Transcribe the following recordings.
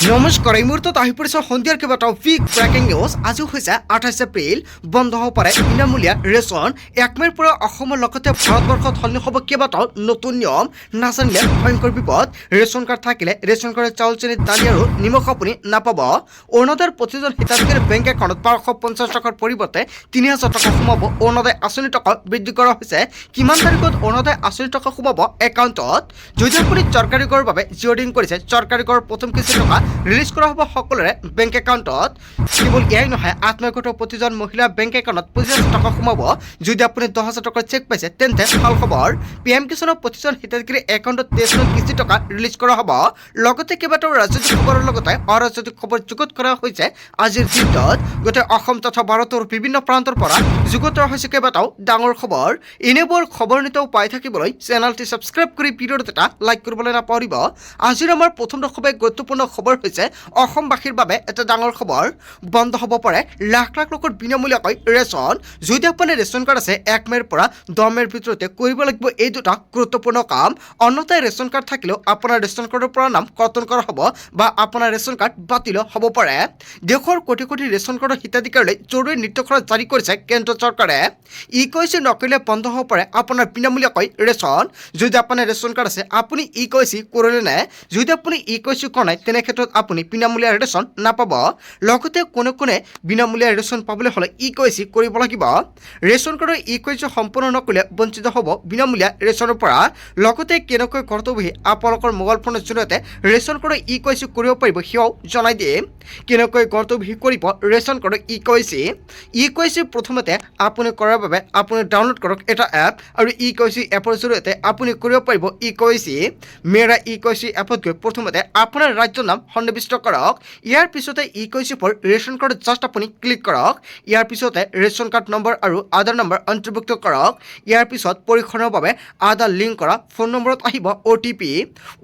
নমস্কাৰ এই মুহূৰ্তত আহি পৰিছে সন্ধিয়াৰ কেইবাটাও বিগ ব্ৰেকিং নিউজ। আজি হৈছে 28 এপ্ৰিল। বন্ধ হ'ব পাৰে বিনামূলীয়া ৰেচন। 1 মে'ৰ পৰা অসমৰ লগতে ভাৰতবৰ্ষত সলনি হ'ব কেইবাটাও নতুন নিয়ম। নাজানিলে ভয়ংকৰ বিপদ। ৰেচন কাৰ্ড থাকিলে ৰেচন কাৰ্ডৰ চাউল, চেনি, দালি আৰু নিমখ আপুনি নাপাব। অৰুণোদয়ৰ প্ৰতিজন হিতাধিকাৰীৰ বেংক একাউণ্টত 1250 টকাৰ পৰিৱৰ্তে 3000 টকা সোমাব। অৰুণোদয় আঁচনি টকা বৃদ্ধি কৰা হৈছে। কিমান তাৰিখত অৰুণোদয় আঁচনি টকা সোমাব একাউণ্টত? যদি আপুনি চৰকাৰী কৰৰ বাবে জিঅ'ডিং কৰিছে, চৰকাৰী কৰৰ প্ৰথম কিস্তি টকা ৰিলিজ কৰা হ'ব সকলোৰে বেংক একাউণ্টত। কেৱল এয়াই নহয়, আত্মসহায়ক প্ৰতিজন মহিলা বেংক একাউণ্টত 25,000 টকা সোমাব। যদি আপুনি 10,000 টকাৰ চেক পাইছে তেন্তে ভাল খবৰ। PM কিষাণৰ প্ৰতিজন হিতাধিকাৰী একাউণ্টত 23 কিস্তি টকা ৰিলিজ কৰা হ'ব। লগতে কেইবাটাও ৰাজনৈতিক খবৰৰ লগতে অৰাজনৈতিক খবৰ যুগুত কৰা হৈছে আজিৰ দিনটোত। গোটেই অসম তথা ভাৰতৰ বিভিন্ন প্ৰান্তৰ পৰা যুগুত কৰা হৈছে কেইবাটাও ডাঙৰ খবৰ। এনেবোৰ খবৰ নিতৌ পাই থাকিবলৈ চেনেলটি ছাবস্ক্ৰাইব কৰি ভিডিঅ'টোত এটা লাইক কৰিবলৈ নাপাহৰিব। আজিৰ আমাৰ প্ৰথম খুবেই গুৰুত্বপূৰ্ণ খবৰ হৈছে অসমবাসীৰ বাবে এটা ডাঙৰ খবৰ। বন্ধ হ'ব পাৰে লাখ লাখ লোকৰ বিনামূলীয়াকৈ ৰেচন। যদি আপোনাৰ ৰেচন কাৰ্ড আছে 1 মে'ৰ পৰা 10 মে'ৰ ভিতৰতে কৰিব লাগিব এই দুটা গুৰুত্বপূৰ্ণ কাম। অন্যথাই ৰেচন কাৰ্ড থাকিলেও আপোনাৰ ৰেচন কাৰ্ডৰ পৰা নাম কৰ্তন কৰা হ'ব বা আপোনাৰ ৰেচন কাৰ্ড বাতিল হ'ব পাৰে। দেশৰ কোটি কোটি ৰেচন কাৰ্ডৰ হিতাধিকাৰীলৈ জৰুৰী নিৰ্দেশনা জাৰি কৰিছে কেন্দ্ৰ চৰকাৰে। ই-কেৱাইচি নকৰিলে বন্ধ হ'ব পাৰে আপোনাৰ বিনামূলীয়াকৈ ৰেচন। যদি আপোনাৰ ৰেচন কাৰ্ড আছে আপুনি ই-কেৱাইচি কৰিলে নাই, যদি আপুনি ই-কেৱাইচি কৰা নাই তেনে ক্ষেত্ৰত আপুনি বিনামূলীয়া ৰেচন নাপাব। লগতে কোনে বিনামূলীয়া ৰেচন পাবলৈ হ'লে ই-কেৱাইচি কৰিব লাগিব। ৰেচন কাৰ্ডৰ ই-কেৱাইচি সম্পূৰ্ণ নকৰিলে বঞ্চিত হ'ব বিনামূলীয়া ৰেচনৰ পৰা। লগতে কেনেকৈ ঘৰতো বহি আপোনালোকৰ মোবাইল ফোনৰ জৰিয়তে ৰেচন কাৰ্ডৰ ই-কেৱাইচি কৰিব পাৰিব সেয়াও জনাই দিয়ে। কেনেকৈ ঘৰতো বহি কৰিব ৰেচন কাৰ্ডৰ ই-কেৱাইচি। ই-কেৱাইচি প্ৰথমতে আপুনি কৰাৰ বাবে আপুনি ডাউনলোড কৰক এটা এপ আৰু ই-কেৱাইচি এপৰ জৰিয়তে আপুনি কৰিব পাৰিব ই-কেৱাইচি। মেৰা ই-কেৱাইচি এপত গৈ প্ৰথমতে আপোনাৰ ৰাজ্যৰ নাম সন্নিৱিষ্ট কৰক। ইয়াৰ পিছতে ই-কেৱাইচি ফৰ ৰেচন কাৰ্ডত জাষ্ট আপুনি ক্লিক কৰক। ইয়াৰ পিছতে ৰেচন কাৰ্ড নম্বৰ আৰু আধাৰ নম্বৰ অন্তৰ্ভুক্ত কৰক। ইয়াৰ পিছত পৰীক্ষণৰ বাবে আধাৰ লিংক কৰা ফোন নম্বৰত আহিব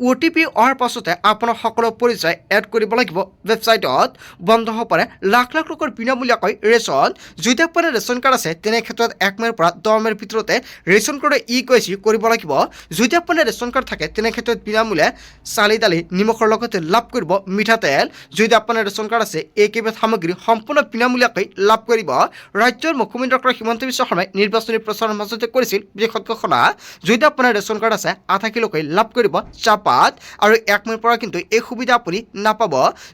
OTP অহাৰ পাছতে আপোনাৰ সকলো পৰিচয় এড কৰিব লাগিব ৱেবছাইটত। বন্ধ হ'ব পাৰে লাখ লাখ লোকৰ বিনামূলীয়াকৈ ৰেচন। যদি আপোনাৰ ৰেচন কাৰ্ড আছে তেনে ক্ষেত্ৰত 1 মে'ৰ পৰা 10 মে'ৰ ভিতৰতে ৰেচন কাৰ্ডৰ ই-কেৱাইচি কৰিব লাগিব। যদি আপোনাৰ ৰেচন কাৰ্ড থাকে তেনে ক্ষেত্ৰত বিনামূলীয়া চালি দালি নিমখৰ লগতে লাভ কৰিব মিঠাতেল। যদি আপোনাৰ ৰেচন কাৰ্ড আছে এই কেইবিধ সামগ্ৰী সম্পূৰ্ণ বিনামূলীয়াকৈ লাভ কৰিব। ৰাজ্যৰ মুখ্যমন্ত্ৰী ডক্টৰ হিমন্ত বিশ্ব শৰ্মাই নিৰ্বাচনী প্ৰচাৰৰ মাজতে কৰিছিল বিশেষ ঘোষণা। যদি আপোনাৰ ৰেচন কাৰ্ড আছে 80 কিলোকৈ লাভ কৰিব চাহপাত। আৰু 1 মে'ৰ পৰা কিন্তু এই সুবিধা আপুনি নাপাব।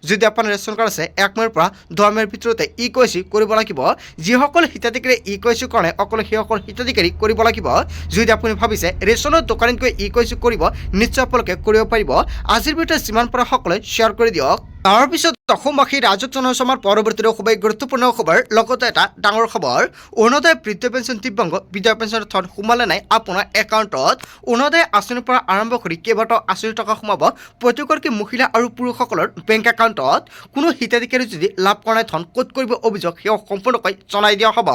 যদি আপোনাৰ ৰেচন কাৰ্ড আছে 1 মে'ৰ পৰা 10 মে'ৰ ভিতৰতে ই-কেৱাইচি কৰিব লাগিব। যিসকল হিতাধিকাৰী ই-কেৱাইচি কৰা নাই অকল সেইসকল হিতাধিকাৰী কৰিব লাগিব। যদি আপুনি ভাবিছে ৰেচনৰ দোকানীত গৈ ই-কেৱাইচি কৰিব, নিশ্চয় আপোনালোকে কৰিব পাৰিব। আজিৰ ভিডিঅ'ত যিমান পাৰে সকলোৱে শ্বেয়াৰ কৰি দিয়ক। তাৰপিছত অসমবাসী ৰাজক জনাইছো আমাৰ পৰৱৰ্তী খুবেই গুৰুত্বপূৰ্ণ খবৰ। লগতে এটা ডাঙৰ খবৰ, অৰুণোদয় বৃদ্ধ পেঞ্চন দিব্যাংগ বিধৱা পেঞ্চনৰ ধন সোমালে নাই আপোনাৰ একাউণ্টত। অৰুণোদয় আঁচনিৰ পৰা আৰম্ভ কৰি কেইবাটাও আঁচনি টকা সোমাব প্ৰতিগৰাকী মহিলা আৰু পুৰুষসকলৰ বেংক একাউণ্টত। কোনো হিতাধিকাৰী যদি লাভ কৰা নাই ধন ক'ত কৰিব অভিযোগ সেয়া সম্পূৰ্ণকৈ জনাই দিয়া হ'ব।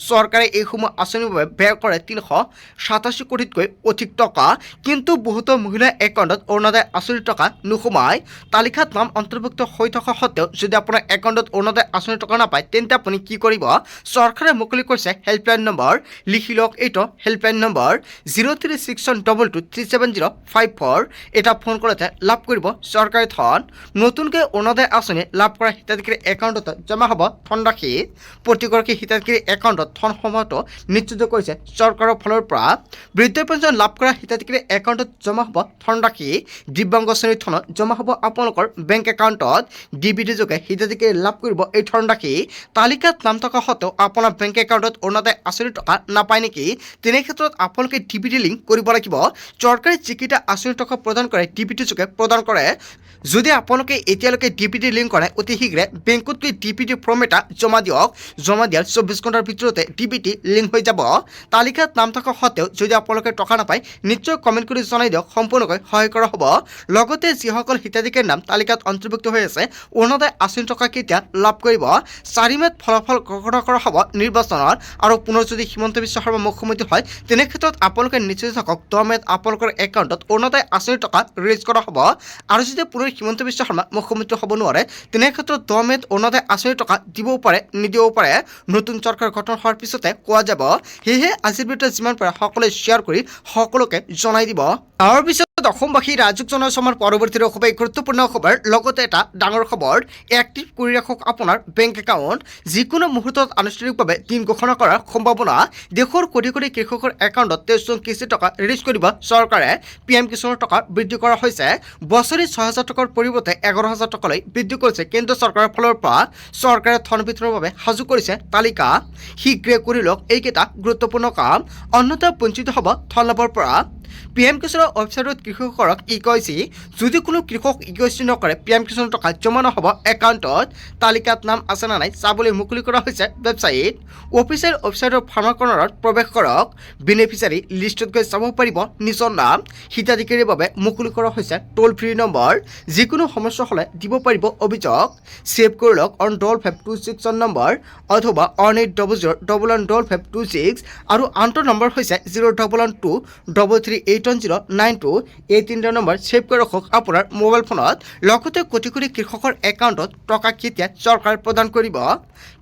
চৰকাৰে এইসমূহ আঁচনিৰ বাবে ব্যয় কৰে 387 কোটিতকৈ অধিক টকা। কিন্তু বহুতো মহিলাৰ একাউণ্টত অৰুণোদয় আঁচনিৰ টকা নোসোমায়। তালিকাত নাম অন্তৰ্ভুক্ত হৈ থকা সত্ত্বেও যদি আপোনাৰ একাউণ্টত অৰুণোদয় আঁচনি টকা নাপায় তেন্তে আপুনি কি কৰিব? চৰকাৰে মুকলি কৰিছে হেল্পলাইন নম্বৰ। লিখি লওক এইটো হেল্পলাইন নম্বৰ 036122370054। এটা ফোন কৰোঁতে লাভ কৰিব চৰকাৰী ধন। নতুনকৈ অৰুণোদয় আঁচনি লাভ কৰা হিতাধিকাৰী একাউণ্টত জমা হ'ব ধনৰাশি। প্ৰতিগৰাকী হিতাধিকাৰী একাউণ্টত ধন সোমোৱাটো নিশ্চিত কৰিছে চৰকাৰৰ ফালৰ পৰা। বৃদ্ধ পেঞ্চন লাভ কৰা হিতাধিকাৰী একাউণ্টত জমা হ'ব ধনৰাশি। দিব্যাংগ শ্ৰেণীৰ ধনত জমা হ'ব আপোনালোকৰ বেংক একাউণ্টত। DBT যোগে হিতাধিকাৰী লাভ কৰিব এই ধনৰাশি। তালিকাত নাম থকা সত্ত্বেও আপোনাৰ বেংক একাউণ্টত অৰুণোদয় আঁচনি টকা নাপায় নেকি? তেনে ক্ষেত্ৰত আপোনালোকে DBT লিংক কৰিব লাগিব। চৰকাৰে যিকেইটা আঁচনি টকা প্ৰদান কৰে DBT যোগে প্ৰদান কৰে। যদি আপোনালোকে এতিয়ালৈকে DBT লিংক কৰা নাই অতি শীঘ্ৰে বেংকত গৈ DBT ফৰ্ম এটা জমা দিয়ক। জমা দিয়াৰ 24 ঘণ্টাৰ ভিতৰতে DBT লিংক হৈ যাব। তালিকাত নাম থকা সত্ত্বেও যদি আপোনালোকে টকা নাপায় নিশ্চয় কমেণ্ট কৰি জনাই দিয়ক, সম্পূৰ্ণকৈ সহায় কৰা হ'ব। লগতে যিসকল হিতাধিকাৰীৰ নাম তালিকাত অন্তৰ্ভুক্ত হৈ আছে অৰুণোদয় আঁচনি টকা কেতিয়া লাভ কৰিব? 4 মে'ত ফলাফল ঘোষণা কৰা হ'ব নিৰ্বাচনৰ। আৰু পুনৰ যদি হিমন্ত বিশ্ব শৰ্মা মুখ্যমন্ত্ৰী হয় তেনে ক্ষেত্ৰত আপোনালোকে নিশ্চিত থাকক 10 মে'ত আপোনালোকৰ একাউণ্টত অৰুণোদয় আঁচনি টকা ৰিলিজ কৰা হ'ব। আৰু যদি পুনৰ হিমন্ত বিশ্ব শৰ্মা মুখ্যমন্ত্ৰী হ'ব নোৱাৰে তেনে ক্ষেত্ৰত 10 মে'ত অৰুণোদয় আঁচনি টকা দিবও পাৰে নিদিবও পাৰে। নতুন চৰকাৰ গঠন হোৱাৰ পিছতে কোৱা যাব। সেয়েহে আজিৰ ভিডিঅ'ত যিমান পাৰে সকলোৱে শ্বেয়াৰ কৰি সকলোকে জনাই দিব। তাৰপিছত অসমবাসী ৰাজ্যক জনাইছোঁ আমাৰ পৰৱৰ্তী খুবেই গুৰুত্বপূৰ্ণ খবৰ লগতে এটা ডাঙৰ খবৰ এক্টিভ কৰি ৰাখক আপোনাৰ বেংক একাউণ্ট যিকোনো মুহূৰ্তত আনুষ্ঠানিকভাৱে দিন ঘোষণা কৰাৰ সম্ভাৱনা দেশৰ কোটি কোটি কৃষকৰ একাউণ্টত 23 কিস্তি টকা ৰিলিজ কৰিব চৰকাৰে PM কিষাণৰ টকা বৃদ্ধি কৰা হৈছে বছৰি 6,000 টকাৰ পৰিৱৰ্তে 11,000 টকালৈ বৃদ্ধি কৰিছে কেন্দ্ৰ চৰকাৰৰ ফালৰ পৰা চৰকাৰে ধন বিতৰণৰ বাবে সাজু কৰিছে তালিকা শীঘ্ৰে কৰি লওক এইকেইটা গুৰুত্বপূৰ্ণ কাম অন্যথা বঞ্চিত হ'ব ধন লাভৰ পৰা PM কিষাণৰ ৱেবছাইটত কৃষকসকলক কৈছে যদি কোনো কৃষক ইগষ্টি নকৰে PM কিষাণৰ টকা জমা নহ'ব একাউণ্টত তালিকাত নাম আছে নে নাই চাবলৈ মুকলি কৰা হৈছে ৱেবছাইট অফিচিয়েল ৱেবছাইটৰ ফাৰ্মাৰ কৰ্ণাৰত প্ৰৱেশ কৰক বেনিফিচিয়াৰী লিষ্টত গৈ চাব পাৰিব নিজৰ নাম হিতাধিকাৰীৰ বাবে মুকলি কৰা হৈছে টোল ফ্ৰী নম্বৰ যিকোনো সমস্যা হ'লে দিব পাৰিব অভিযোগ ছেভ কৰি লওক অন 5526 নম্বৰ অথবা অন 8000115526 আৰু আনটো নম্বৰ হৈছে 01123381092 এই তিনিটা নম্বৰ ছেভ কৰি ৰাখক আপোনাৰ মোবাইল ফোনত লগতে কোটি কোটি কৃষকৰ একাউণ্টত টকা কেতিয়া চৰকাৰ প্ৰদান কৰিব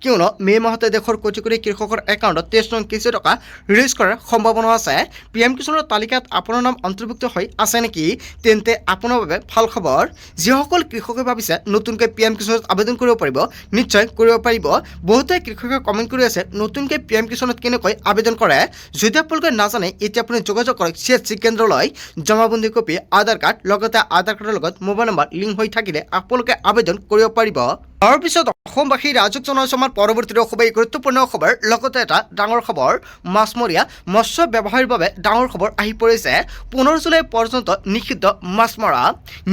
কিয়নো মে' মাহতে দেশৰ কোটি কোটি কৃষকৰ একাউণ্টত 23 কিস্তি টকা ৰিলিজ কৰাৰ সম্ভাৱনা আছে PM কিষাণৰ তালিকাত আপোনাৰ নাম অন্তৰ্ভুক্ত হৈ আছে নেকি তেন্তে আপোনাৰ বাবে ভাল খবৰ যিসকল কৃষকে ভাবিছে নতুনকৈ PM কিষাণত আবেদন কৰিব পাৰিব নিশ্চয় কৰিব পাৰিব বহুতে কৃষকে কমেণ্ট কৰি আছে নতুনকৈ PM কিষাণত কেনেকৈ আবেদন কৰে যদি আপোনালোকে নাজানে এতিয়া আপুনি যোগাযোগ কৰক CSC কেন্দ্ৰলৈ জমাবন্দী কপি আধাৰ কাৰ্ড লগতে আধাৰ কাৰ্ডৰ লগত মোবাইল নম্বৰ লিংক হৈ থাকিলে আপোনালোকে আবেদন কৰিব পাৰিব তাৰপিছত অসমবাসী ৰাজ্যক জনাইছোঁ আমাৰ পৰৱৰ্তী খুবেই গুৰুত্বপূৰ্ণ খবৰ লগতে এটা ডাঙৰ খবৰ মাছমৰীয়া মৎস্য ব্যৱসায়ীৰ বাবে ডাঙৰ খবৰ আহি পৰিছে 15 জুলাই পৰ্যন্ত নিষিদ্ধ মাছ মৰা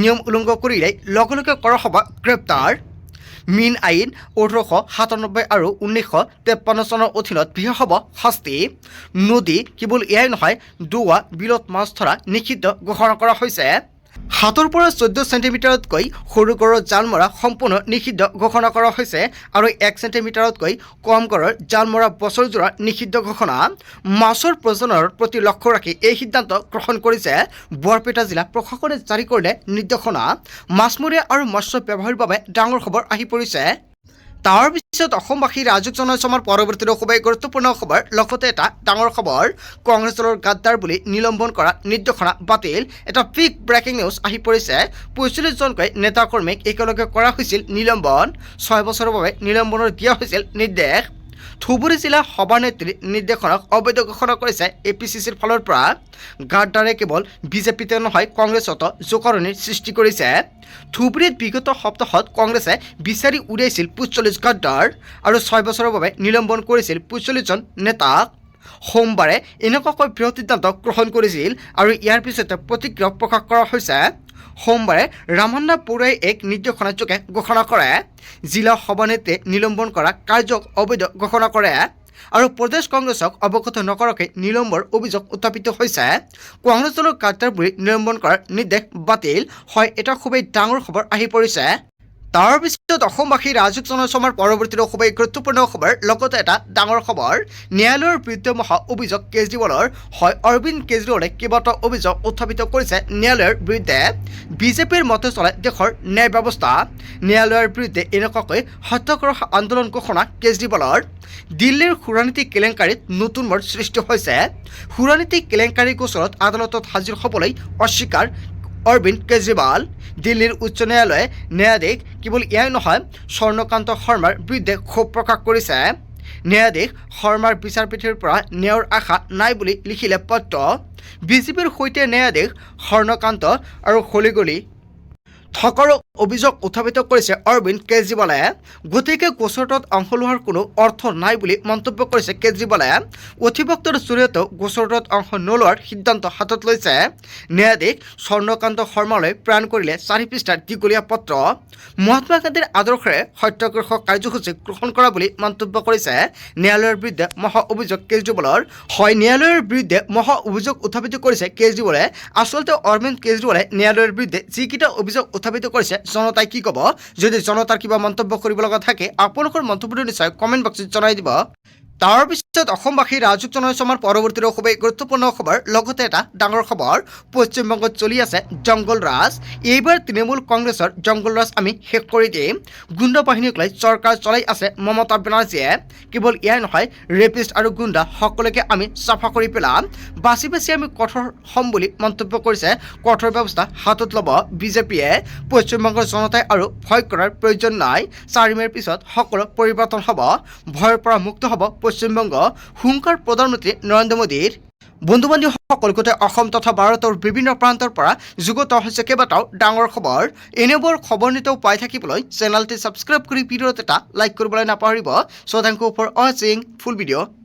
নিয়ম উলংঘ কৰিলে লগে লগে কৰা হ'ব গ্ৰেপ্তাৰ মীন আইন 1897 আৰু 1953 চনৰ অধীনত বিহা হ'ব শাস্তি নদী কেৱল এয়াই নহয় দুৱা বিলত মাছ ধৰা নিষিদ্ধ ঘোষণা কৰা হৈছে 7 পৰা 14 চেণ্টিমিটাৰতকৈ সৰু গড়ৰ জাল মৰা সম্পূৰ্ণ নিষিদ্ধ ঘোষণা কৰা হৈছে আৰু 1 চেণ্টিমিটাৰতকৈ কম গড়ৰ জাল মৰা বছৰজোৰা নিষিদ্ধ ঘোষণা মাছৰ প্ৰজননৰ প্ৰতি লক্ষ্য ৰাখি এই সিদ্ধান্ত গ্ৰহণ কৰিছে বৰপেটা জিলা প্ৰশাসনে জাৰি কৰিলে নিৰ্দেশনা মাছমৰীয়া আৰু মৎস্য ব্যৱসায়ীৰ বাবে ডাঙৰ খবৰ আহি পৰিছে তাৰ পিছত অসমবাসী ৰাজ্যক জনাইছোঁ আমাৰ পৰৱৰ্তী খুবেই গুৰুত্বপূৰ্ণ খবৰ লগতে এটা ডাঙৰ খবৰ কংগ্ৰেছ দলৰ গাদ্দাৰ বুলি নিলম্বন কৰা নিৰ্দেশনা বাতিল এটা বিগ ব্ৰেকিং নিউজ আহি পৰিছে 45 জনকৈ নেতাকৰ্মীক একেলগে কৰা হৈছিল নিলম্বন 6 বছৰৰ বাবে নিলম্বনৰ দিয়া হৈছিল নিৰ্দেশ ধুবুৰী জিলা সভানেত্ৰী নিৰ্দেশনক অবৈধ ঘোষণা কৰিছে APCCৰ ফালৰ পৰা গাদ্দাৰে কেৱল বিজেপিতে নহয় কংগ্ৰেছতো জোকাৰণিৰ সৃষ্টি কৰিছে ধুবুৰীত বিগত সপ্তাহত কংগ্ৰেছে বিচাৰি উলিয়াইছিল 45 গাদ্দাৰ আৰু 6 বছৰৰ বাবে নিলম্বন কৰিছিল 45 জন নেতাক সোমবাৰে এনেকুৱাকৈ বৃহৎ সিদ্ধান্ত গ্ৰহণ কৰিছিল আৰু ইয়াৰ পিছতে প্ৰতিক্ৰিয়া প্ৰকাশ কৰা হৈছে সোমবাৰে ৰামান্না বৰুৱাই এক নিৰ্দেশনাযোগে ঘোষণা কৰে জিলা সভানেত্ৰীয়ে নিলম্বন কৰা কাৰ্যক অবৈধ ঘোষণা কৰে আৰু প্ৰদেশ কংগ্ৰেছক অৱগত নকৰাকৈ নিলম্বনৰ অভিযোগ উত্থাপিত হৈছে কংগ্ৰেছ দলৰ গাদ্দাৰ বুলি নিলম্বন কৰাৰ নিৰ্দেশ বাতিল হয় এটা খুবেই ডাঙৰ খবৰ আহি পৰিছে তাৰ পিছত অসমবাসী ৰাজ্যক জনাইছোঁ আমাৰ পৰৱৰ্তী খুবেই গুৰুত্বপূৰ্ণ খবৰ লগতে এটা ডাঙৰ খবৰ ন্যায়ালয়ৰ বিৰুদ্ধে মহা অভিযোগ কেজৰিৱালৰ হয় অৰবিন্দ কেজৰিৱালে কেইবাটাও অভিযোগ উত্থাপিত কৰিছে ন্যায়ালয়ৰ বিৰুদ্ধে বিজেপিৰ মতে চলে দেশৰ ন্যায় ব্যৱস্থা ন্যায়ালয়ৰ বিৰুদ্ধে এনেকুৱাকৈ সত্যাগ্ৰহ আন্দোলন ঘোষণা কেজৰিৱালৰ দিল্লীৰ সুৰানীতি কেলেংকাৰীত নতুন মোৰ সৃষ্টি হৈছে সুৰানীতি কেলেংকাৰীৰ গোচৰত আদালতত হাজিৰ হ'বলৈ অস্বীকাৰ অৰবিন্দ কেজৰিৱাল দিল্লীৰ উচ্চ ন্যায়ালয়ে ন্যায়াধীশ কেৱল এয়াই নহয় স্বৰ্ণকান্ত শৰ্মাৰ বিৰুদ্ধে ক্ষোভ প্ৰকাশ কৰিছে ন্যায়াধীশ শৰ্মাৰ বিচাৰপীঠৰ পৰা ন্যায়ৰ আশা নাই বুলি লিখিলে পত্ৰ বিজেপিৰ সৈতে ন্যায়াধীশ স্বৰ্ণকান্ত আৰু খলিগলি থকাৰ অভিযোগ উত্থাপিত কৰিছে অৰবিন্দ কেজৰিৱালে গতিকে গোচৰটোত অংশ লোৱাৰ কোনো অৰ্থ নাই বুলি মন্তব্য কৰিছে কেজৰিৱালে অধিবক্তাৰ জৰিয়তে গোচৰটোত অংশ নোলোৱাৰ সিদ্ধান্ত হাতত লৈছে ন্যায়াধীশ স্বৰ্ণকান্ত শৰ্মালৈ প্ৰেৰণ কৰিলে 4 পৃষ্ঠাৰ দীঘলীয়া পত্ৰ মহাত্মা গান্ধীৰ আদৰ্শৰে সত্যাগ্ৰহ কাৰ্যসূচী গ্ৰহণ কৰা বুলি মন্তব্য কৰিছে ন্যায়ালয়ৰ বিৰুদ্ধে মহা অভিযোগ কেজৰিৱালৰ হয় ন্যায়ালয়ৰ বিৰুদ্ধে মহা অভিযোগ উত্থাপিত কৰিছে কেজৰিৱালে আচলতে অৰবিন্দ কেজৰিৱালে ন্যায়ালয়ৰ বিৰুদ্ধে যিকেইটা অভিযোগ উত্থাপিত কৰিছে জনতাই কি ক'ব যদি জনতাৰ কিবা মন্তব্য কৰিব লগা থাকে আপোনালোকৰ মন্তব্যটো নিশ্চয় কমেণ্ট বক্সত জনাই দিব তাৰ পিছত অসমবাসী ৰাজুক জনাইছো আমাৰ পৰৱৰ্তীৰে খুবেই গুৰুত্বপূৰ্ণ খবৰ লগতে এটা ডাঙৰ খবৰ পশ্চিমবংগত চলি আছে জংগল ৰাজ এইবাৰ তৃণমূল কংগ্ৰেছৰ জংগল ৰাজ আমি শেষ কৰি দিম গুণ্ডা বাহিনীক লৈ চৰকাৰ চলাই আছে মমতা বেনাৰ্জীয়ে কেৱল ইয়াই নহয় ৰেপিষ্ট আৰু গুণ্ডা সকলোকে আমি চাফা কৰি পেলাম বাছি বাছি আমি কঠোৰ হ'ম বুলি মন্তব্য কৰিছে কঠোৰ ব্যৱস্থা হাতত ল'ব বিজেপিয়ে পশ্চিমবংগৰ জনতাই আৰু ভয় কৰাৰ প্ৰয়োজন নাই 4 মেৰ পিছত সকলো পৰিৱৰ্তন হ'ব ভয়ৰ পৰা মুক্ত হ'ব পশ্চিমবংগ হুংকাৰ প্ৰধানমন্ত্ৰী নৰেন্দ্ৰ মোদীৰ বন্ধু বান্ধৱীসকল গোটেই অসম তথা ভাৰতৰ বিভিন্ন প্ৰান্তৰ পৰা যুগত হৈছে কেইবাটাও ডাঙৰ খবৰ এনেবোৰ খবৰ নিতেও পাই থাকিবলৈ চেনেলটি ছাবস্ক্ৰাইব কৰি ভিডিঅ'ত এটা লাইক কৰিবলৈ নাপাহৰিব চ' থেংক ইউ ফৰ ৱাচিং ফুল ভিডিঅ'